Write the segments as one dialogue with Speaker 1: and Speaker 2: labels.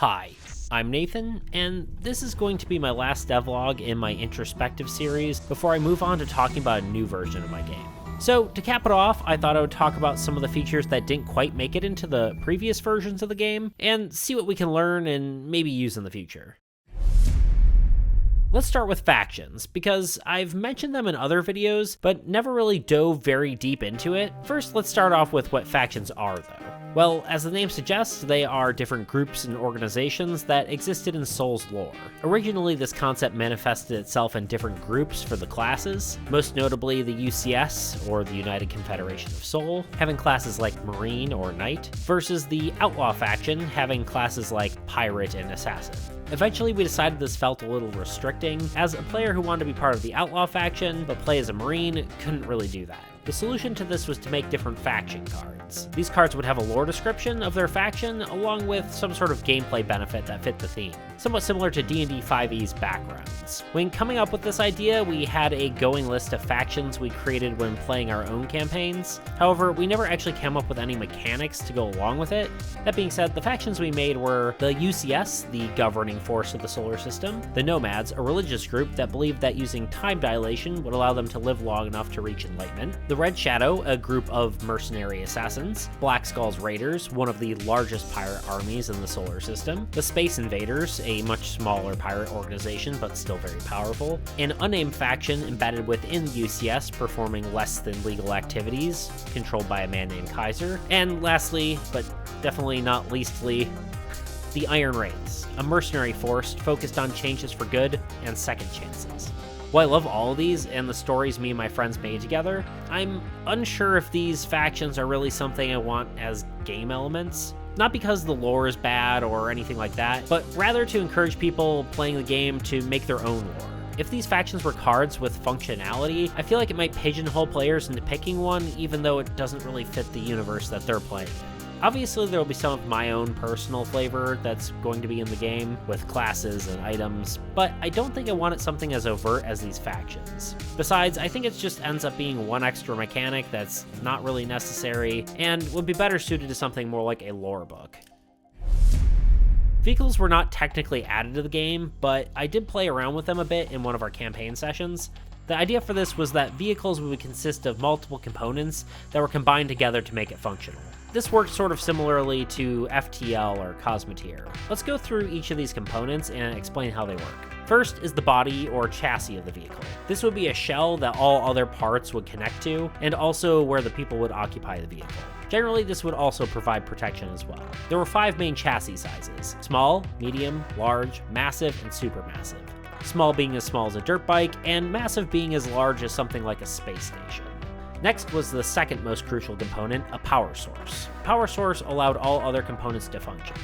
Speaker 1: Hi, I'm Nathan, and this is going to be my last devlog in my introspective series before I move on to talking about a new version of my game. So, to cap it off, I thought I would talk about some of the features that didn't quite make it into the previous versions of the game, and see what we can learn and maybe use in the future. Let's start with factions, because I've mentioned them in other videos, but never really dove very deep into it. First, let's start off with what factions are, though. Well, as the name suggests, they are different groups and organizations that existed in Soul's lore. Originally, this concept manifested itself in different groups for the classes, most notably the UCS, or the United Confederation of Soul, having classes like Marine or Knight, versus the Outlaw faction, having classes like Pirate and Assassin. Eventually, we decided this felt a little restricting, as a player who wanted to be part of the Outlaw faction but play as a Marine couldn't really do that. The solution to this was to make different faction cards. These cards would have a lore description of their faction, along with some sort of gameplay benefit that fit the theme, somewhat similar to D&D 5e's backgrounds. When coming up with this idea, we had a going list of factions we created when playing our own campaigns. However, we never actually came up with any mechanics to go along with it. That being said, the factions we made were the UCS, the governing force of the solar system, the Nomads, a religious group that believed that using time dilation would allow them to live long enough to reach enlightenment, the Red Shadow, a group of mercenary assassins, Black Skull's Raiders, one of the largest pirate armies in the solar system, the Space Invaders, a much smaller pirate organization but still very powerful, an unnamed faction embedded within the UCS performing less than legal activities, controlled by a man named Kaiser, and lastly, but definitely not leastly, the Iron Wraiths, a mercenary force focused on changes for good and second chances. While I love all of these and the stories me and my friends made together, I'm unsure if these factions are really something I want as game elements. Not because the lore is bad or anything like that, but rather to encourage people playing the game to make their own lore. If these factions were cards with functionality, I feel like it might pigeonhole players into picking one, even though it doesn't really fit the universe that they're playing in. Obviously, there will be some of my own personal flavor that's going to be in the game, with classes and items, but I don't think I wanted something as overt as these factions. Besides, I think it just ends up being one extra mechanic that's not really necessary, and would be better suited to something more like a lore book. Vehicles were not technically added to the game, but I did play around with them a bit in one of our campaign sessions. The idea for this was that vehicles would consist of multiple components that were combined together to make it functional. This worked sort of similarly to FTL or Cosmeteer. Let's go through each of these components and explain how they work. First is the body or chassis of the vehicle. This would be a shell that all other parts would connect to, and also where the people would occupy the vehicle. Generally, this would also provide protection as well. There were 5 main chassis sizes: small, medium, large, massive, and supermassive. Small being as small as a dirt bike, and massive being as large as something like a space station. Next was the second most crucial component, a power source. A power source allowed all other components to function.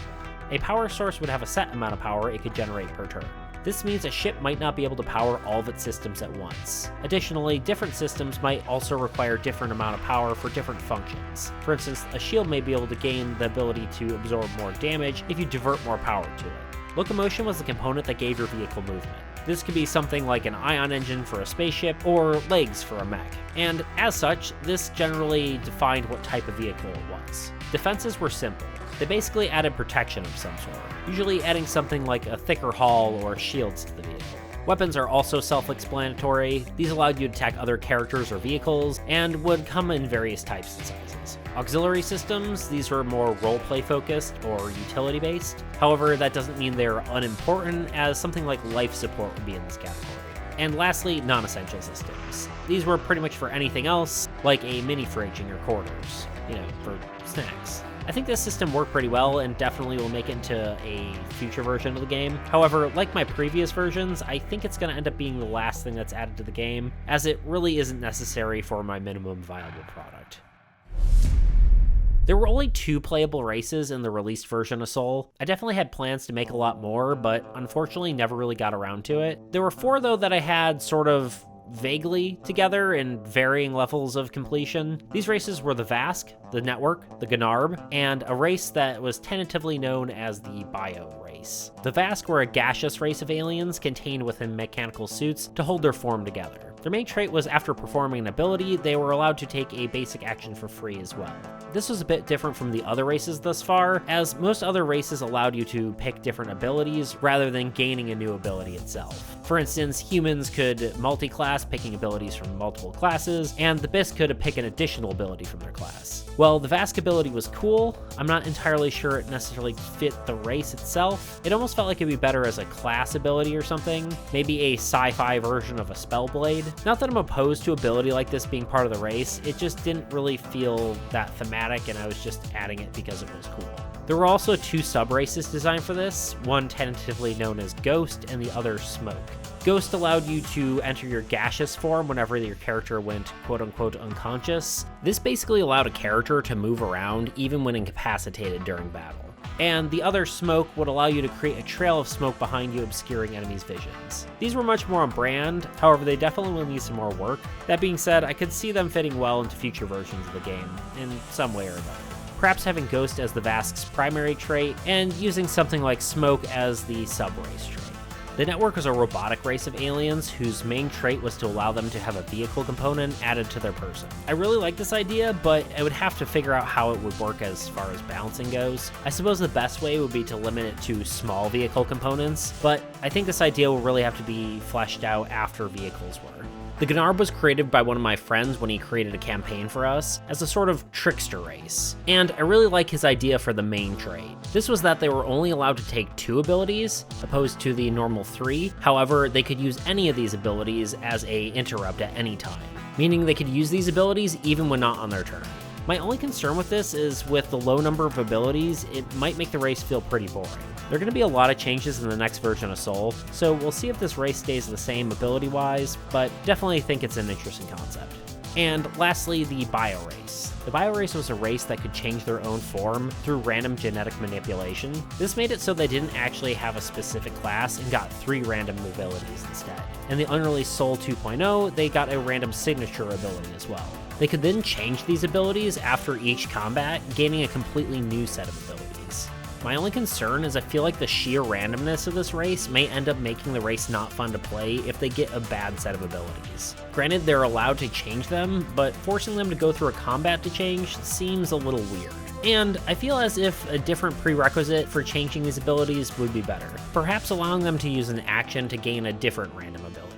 Speaker 1: A power source would have a set amount of power it could generate per turn. This means a ship might not be able to power all of its systems at once. Additionally, different systems might also require different amount of power for different functions. For instance, a shield may be able to gain the ability to absorb more damage if you divert more power to it. Locomotion was the component that gave your vehicle movement. This could be something like an ion engine for a spaceship, or legs for a mech. And as such, this generally defined what type of vehicle it was. Defenses were simple. They basically added protection of some sort, usually adding something like a thicker hull or shields to the vehicle. Weapons are also self-explanatory. These allowed you to attack other characters or vehicles, and would come in various types and sizes. Auxiliary systems, these were more roleplay focused or utility based. However, that doesn't mean they're unimportant, as something like life support would be in this category. And lastly, non-essential systems. These were pretty much for anything else, like a mini fridge in your quarters, for snacks. I think this system worked pretty well and definitely will make it into a future version of the game. However, like my previous versions, I think it's going to end up being the last thing that's added to the game, as it really isn't necessary for my minimum viable product. There were only 2 playable races in the released version of Soul. I definitely had plans to make a lot more, but unfortunately never really got around to it. There were 4 though that I had sort of vaguely together in varying levels of completion. These races were the Vask, the Network, the Gnarb, and a race that was tentatively known as the Bio race. The Vask were a gaseous race of aliens contained within mechanical suits to hold their form together. Their main trait was after performing an ability, they were allowed to take a basic action for free as well. This was a bit different from the other races thus far, as most other races allowed you to pick different abilities rather than gaining a new ability itself. For instance, humans could multi-class, picking abilities from multiple classes, and the Bisk could pick an additional ability from their class. Well, the Vask ability was cool. I'm not entirely sure it necessarily fit the race itself. It almost felt like it'd be better as a class ability or something, maybe a sci-fi version of a Spellblade. Not that I'm opposed to ability like this being part of the race, it just didn't really feel that thematic and I was just adding it because it was cool. There were also two sub-races designed for this, one tentatively known as Ghost and the other Smoke. Ghost allowed you to enter your gaseous form whenever your character went quote-unquote unconscious. This basically allowed a character to move around even when incapacitated during battle. And the other Smoke would allow you to create a trail of smoke behind you, obscuring enemies' visions. These were much more on brand, however they definitely will need some more work. That being said, I could see them fitting well into future versions of the game, in some way or another. Perhaps having Ghost as the Vask's primary trait, and using something like Smoke as the sub-race trait. The Network was a robotic race of aliens whose main trait was to allow them to have a vehicle component added to their person. I really like this idea, but I would have to figure out how it would work as far as balancing goes. I suppose the best way would be to limit it to small vehicle components, but I think this idea will really have to be fleshed out after vehicles were. The Gnarb was created by one of my friends when he created a campaign for us as a sort of trickster race, and I really like his idea for the main trait. This was that they were only allowed to take 2 abilities, opposed to the normal 3. However, they could use any of these abilities as a interrupt at any time, meaning they could use these abilities even when not on their turn. My only concern with this is with the low number of abilities, it might make the race feel pretty boring. There are going to be a lot of changes in the next version of Soul, so we'll see if this race stays the same ability-wise, but definitely think it's an interesting concept. And lastly, the Bio race. The Bio race was a race that could change their own form through random genetic manipulation. This made it so they didn't actually have a specific class and got 3 random abilities instead. In the unreleased Soul 2.0, they got a random signature ability as well. They could then change these abilities after each combat, gaining a completely new set of abilities. My only concern is I feel like the sheer randomness of this race may end up making the race not fun to play if they get a bad set of abilities. Granted, they're allowed to change them, but forcing them to go through a combat to change seems a little weird. And I feel as if a different prerequisite for changing these abilities would be better. Perhaps allowing them to use an action to gain a different random ability.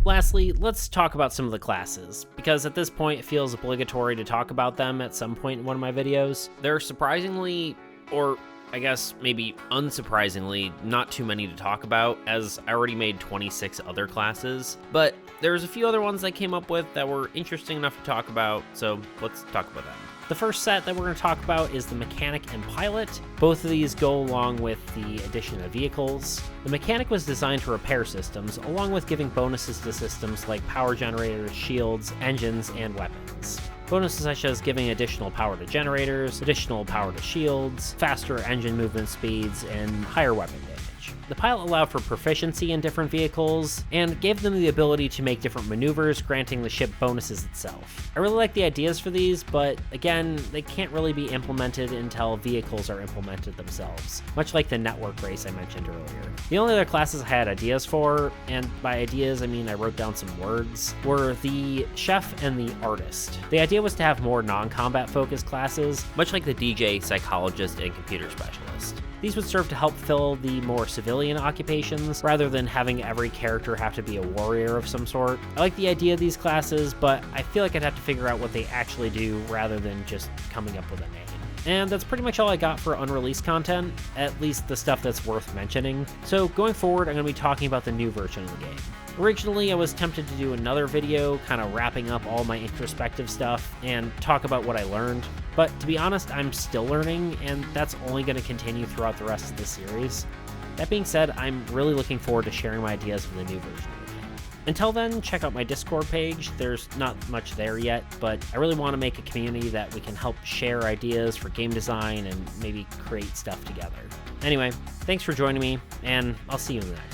Speaker 1: Lastly, let's talk about some of the classes, because at this point it feels obligatory to talk about them at some point in one of my videos. There are surprisingly, or I guess maybe unsurprisingly, not too many to talk about, as I already made 26 other classes, but there's a few other ones I came up with that were interesting enough to talk about, so let's talk about them. The first set that we're going to talk about is the Mechanic and Pilot. Both of these go along with the addition of vehicles. The Mechanic was designed to repair systems, along with giving bonuses to systems like power generators, shields, engines, and weapons. Bonuses such as giving additional power to generators, additional power to shields, faster engine movement speeds, and higher weapon damage. The Pilot allowed for proficiency in different vehicles, and gave them the ability to make different maneuvers, granting the ship bonuses itself. I really like the ideas for these, but again, they can't really be implemented until vehicles are implemented themselves, much like the Network race I mentioned earlier. The only other classes I had ideas for, and by ideas I mean I wrote down some words, were the Chef and the Artist. The idea was to have more non-combat focused classes, much like the DJ, Psychologist, and Computer Specialist. These would serve to help fill the more civilian occupations, rather than having every character have to be a warrior of some sort. I like the idea of these classes, but I feel like I'd have to figure out what they actually do rather than just coming up with a name. And that's pretty much all I got for unreleased content, at least the stuff that's worth mentioning. So going forward, I'm going to be talking about the new version of the game. Originally, I was tempted to do another video, kind of wrapping up all my introspective stuff and talk about what I learned, but to be honest, I'm still learning, and that's only going to continue throughout the rest of the series. That being said, I'm really looking forward to sharing my ideas for the new version of the game. Until then, check out my Discord page. There's not much there yet, but I really want to make a community that we can help share ideas for game design and maybe create stuff together. Anyway, thanks for joining me, and I'll see you in the next one.